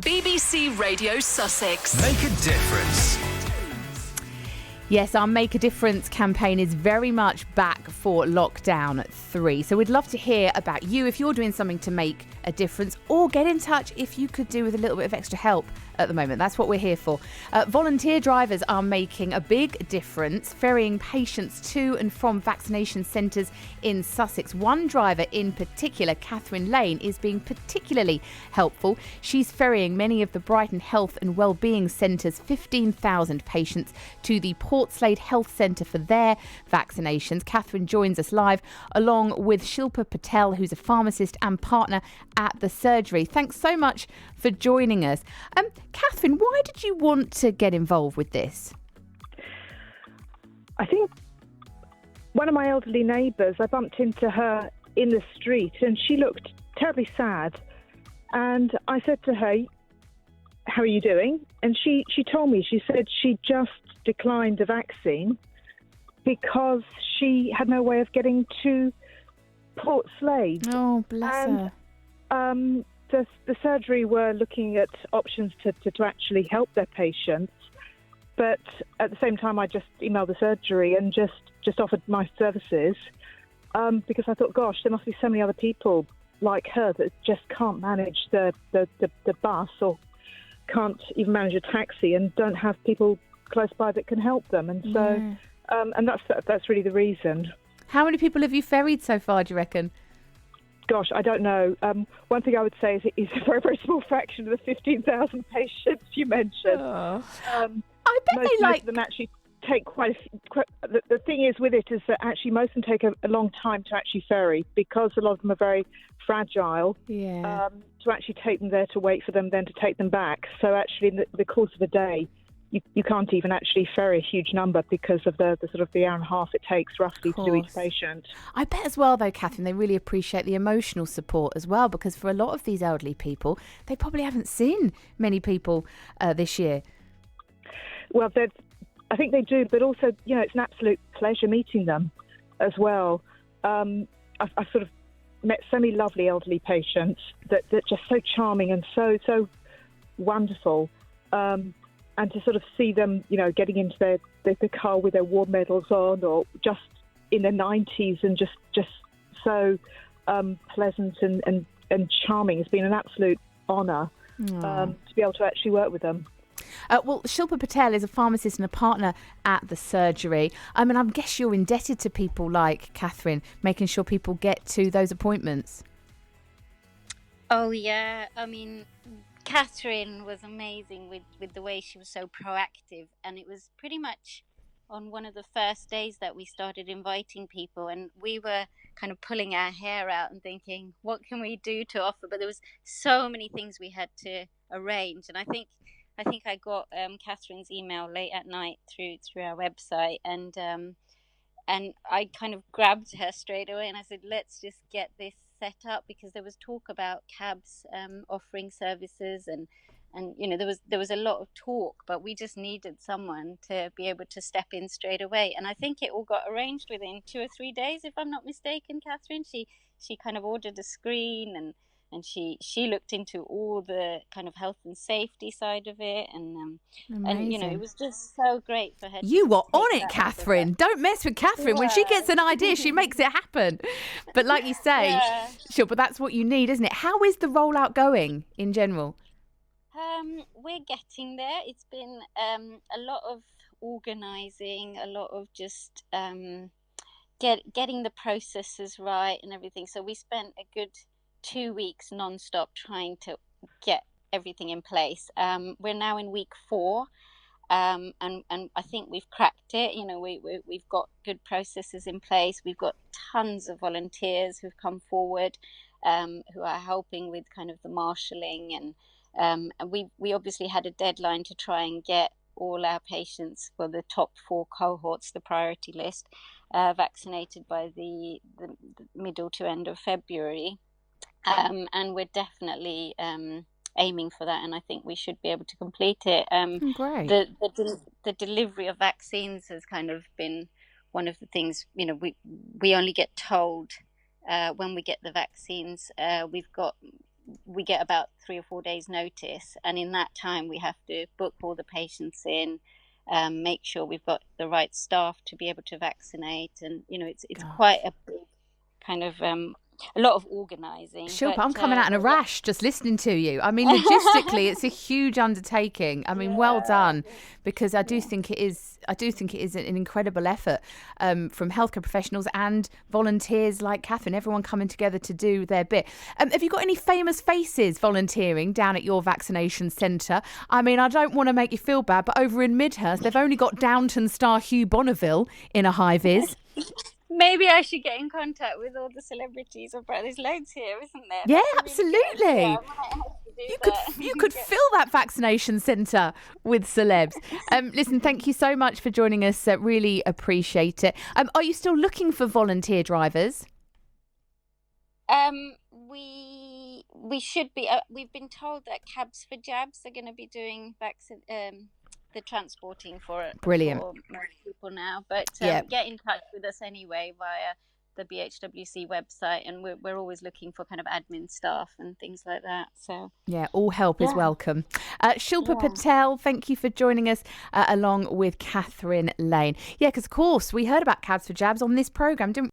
BBC Radio Sussex. Make a difference. Yes, our Make a Difference campaign is very much back for lockdown 3. So we'd love to hear about you if you're doing something to make a difference, or get in touch if you could do with a little bit of extra help at the moment. That's what we're here for. Volunteer drivers are making a big difference, ferrying patients to and from vaccination centres in Sussex. One driver in particular, Catherine Lane, is being particularly helpful. She's ferrying many of the Brighton Health and Wellbeing Centre's 15,000 patients to the Portslade Health Centre for their vaccinations. Catherine joins us live along with Shilpa Patel, who's a pharmacist and partner at the surgery. Thanks so much for joining us. Catherine, why did you want to get involved with this? I think one of my elderly neighbours, I bumped into her in the street and she looked terribly sad. And I said to her, "How are you doing?" And she told me, she said she just declined the vaccine because she had no way of getting to Portslade. Oh, bless her. The surgery were looking at options to actually help their patients, but at the same time I just emailed the surgery and just offered my services because I thought, gosh, there must be so many other people like her that just can't manage the bus or can't even manage a taxi and don't have people close by that can help them. And so and that's really the reason. How many people have you ferried so far, do you reckon? Gosh, I don't know. One thing I would say is it is a very, very small fraction of the 15,000 patients you mentioned. Oh. I bet most of them actually take the thing is with it is that actually most of them take a long time to actually ferry because a lot of them are very fragile. Yeah. To actually take them there, to wait for them, then to take them back. So actually in the course of a day, you can't even actually ferry a huge number because of the sort of the hour and a half it takes roughly to do each patient. I bet as well, though, Catherine, they really appreciate the emotional support as well, because for a lot of these elderly people, they probably haven't seen many people this year. Well, I think they do, but also, it's an absolute pleasure meeting them as well. I've sort of met so many lovely elderly patients that just so charming and so wonderful. And to sort of see them, getting into the car with their war medals on, or just in their 90s, and just so pleasant and charming. It's been an absolute honour to be able to actually work with them. Well, Shilpa Patel is a pharmacist and a partner at the surgery. I guess you're indebted to people like Catherine, making sure people get to those appointments. Oh, yeah. Catherine was amazing with the way she was so proactive, and it was pretty much on one of the first days that we started inviting people, and we were kind of pulling our hair out and thinking, what can we do to offer? But there was so many things we had to arrange, and I think I got Catherine's email late at night through our website, and I kind of grabbed her straight away and I said, let's just get this set up, because there was talk about cabs offering services, and there was a lot of talk, but we just needed someone to be able to step in straight away. And I think it all got arranged within 2 or 3 days, if I'm not mistaken. Catherine, she kind of ordered a screen, and she looked into all the kind of health and safety side of it, and it was just so great for her. You were on it, Catherine. Don't mess with Catherine. Yeah. When she gets an idea, she makes it happen. But like you say, sure, but that's what you need, isn't it? How is the rollout going in general? We're getting there. It's been a lot of organising, a lot of just getting the processes right and everything. So we spent a good 2 weeks non-stop trying to get everything in place. We're now in week 4, and I think we've cracked it. We've got good processes in place. We've got tons of volunteers who've come forward, who are helping with kind of the marshalling, and we obviously had a deadline to try and get all our patients, well, the top 4 cohorts, the priority list, vaccinated by the middle to end of February. And we're definitely aiming for that, and I think we should be able to complete it. Great. The delivery of vaccines has kind of been one of the things. We only get told when we get the vaccines. We've got we get about 3 or 4 days notice, and in that time we have to book all the patients in, make sure we've got the right staff to be able to vaccinate, and it's quite a big kind of a lot of organising. Shilpa, I'm coming out in a rash just listening to you. I mean, logistically, it's a huge undertaking. I mean, well done, because I do think it is. I do think it is an incredible effort from healthcare professionals and volunteers like Catherine. Everyone coming together to do their bit. Have you got any famous faces volunteering down at your vaccination centre? I mean, I don't want to make you feel bad, but over in Midhurst, they've only got Downton star Hugh Bonneville in a high vis. Maybe I should get in contact with all the celebrities. There's loads here, isn't there? Yeah, That's really absolutely. Yeah, I might have to do You could fill that vaccination centre with celebs. Listen, thank you so much for joining us. Really appreciate it. Are you still looking for volunteer drivers? We should be. We've been told that Cabs for Jabs are going to be doing the transporting for Brilliant for most people now. But get in touch with us anyway via the BHWC website, and we're always looking for kind of admin staff and things like that. So all help is welcome. Shilpa Patel, thank you for joining us along with Catherine Lane. Yeah, because of course we heard about Cabs for Jabs on this programme, didn't we?